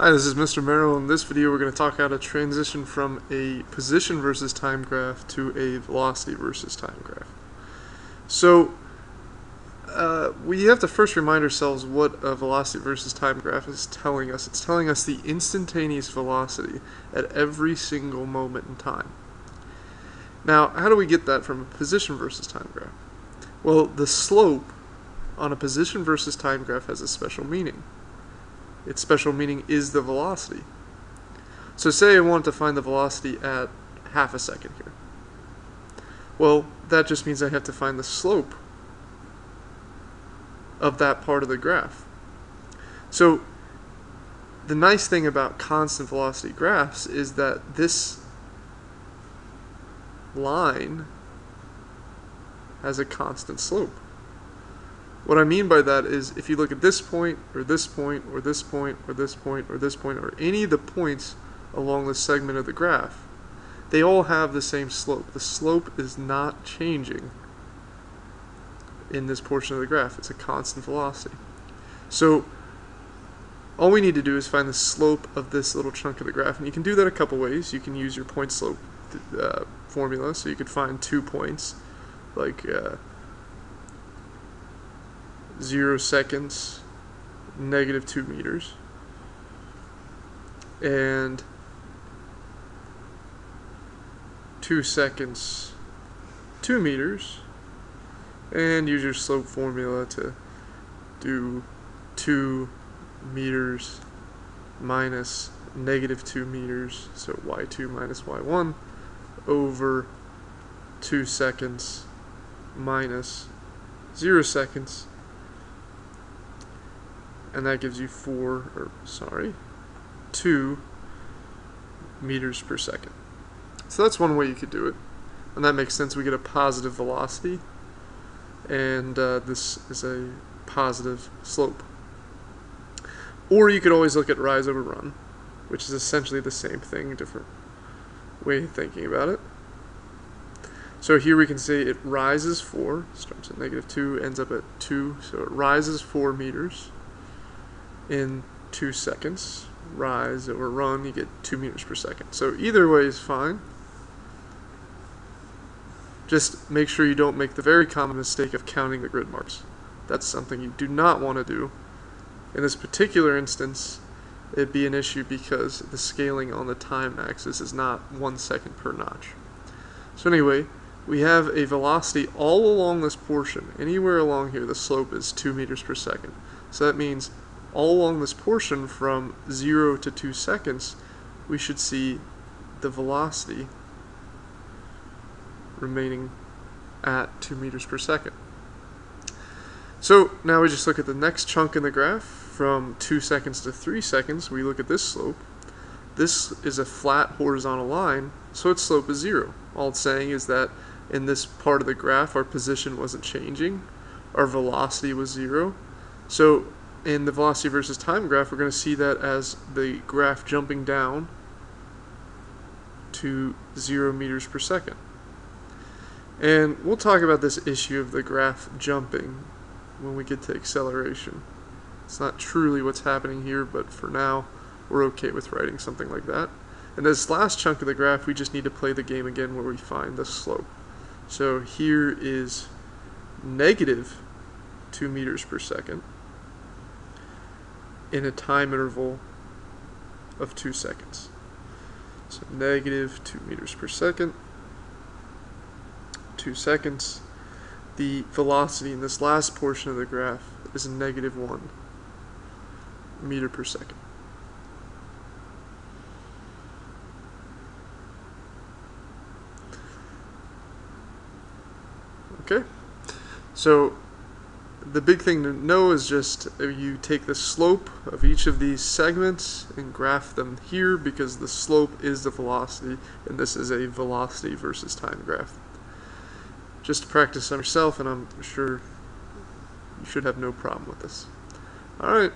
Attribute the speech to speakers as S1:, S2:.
S1: Hi, this is Mr. Merrill. In this video, we're going to talk how to transition from a position versus time graph to a velocity versus time graph. So, we have to first remind ourselves what a velocity versus time graph is telling us. It's telling us the instantaneous velocity at every single moment in time. Now, how do we get that from a position versus time graph? Well, the slope on a position versus time graph has a special meaning. Its special meaning is the velocity. So say I want to find the velocity at half a second here. Well, that just means I have to find the slope of that part of the graph. So the nice thing about constant velocity graphs is that this line has a constant slope. What I mean by that is if you look at this point, or this point, or this point, or this point, or this point, or any of the points along the segment of the graph, they all have the same slope. The slope is not changing in this portion of the graph. It's a constant velocity. So all we need to do is find the slope of this little chunk of the graph, and you can do that a couple ways. You can use your point slope formula, so you could find 2 points, like 0 seconds, -2 meters, and 2 seconds, 2 meters, and use your slope formula to do 2 meters minus -2 meters, so y2 minus y1, over 2 seconds minus 0 seconds, and that gives you 2 meters per second. So that's one way you could do it, and that makes sense. We get a positive velocity, and this is a positive slope. Or you could always look at rise over run, which is essentially the same thing, different way of thinking about it. So here we can say it rises 4, starts at -2, ends up at 2, so it rises 4 meters in 2 seconds. Rise over run, you get 2 meters per second. So either way is fine. Just make sure you don't make the very common mistake of counting the grid marks. That's something you do not want to do. In this particular instance, it'd be an issue because the scaling on the time axis is not 1 second per notch. So anyway, we have a velocity all along this portion. Anywhere along here, the slope is 2 meters per second. So that means all along this portion from 0 to 2 seconds, we should see the velocity remaining at 2 meters per second. So now we just look at the next chunk in the graph. From 2 seconds to 3 seconds, we look at this slope. This is a flat horizontal line, so its slope is 0. All it's saying is that in this part of the graph, our position wasn't changing. Our velocity was 0. So in the velocity versus time graph, we're going to see that as the graph jumping down to 0 meters per second. And we'll talk about this issue of the graph jumping when we get to acceleration. It's not truly what's happening here, but for now, we're okay with writing something like that. And this last chunk of the graph, we just need to play the game again where we find the slope. So here is -2 meters per second in a time interval of 2 seconds. So -2 meters per second, 2 seconds. The velocity in this last portion of the graph is -1 meter per second. Okay, so the big thing to know is just you take the slope of each of these segments and graph them here, because the slope is the velocity, and this is a velocity versus time graph. Just practice on yourself, and I'm sure you should have no problem with this. Alright.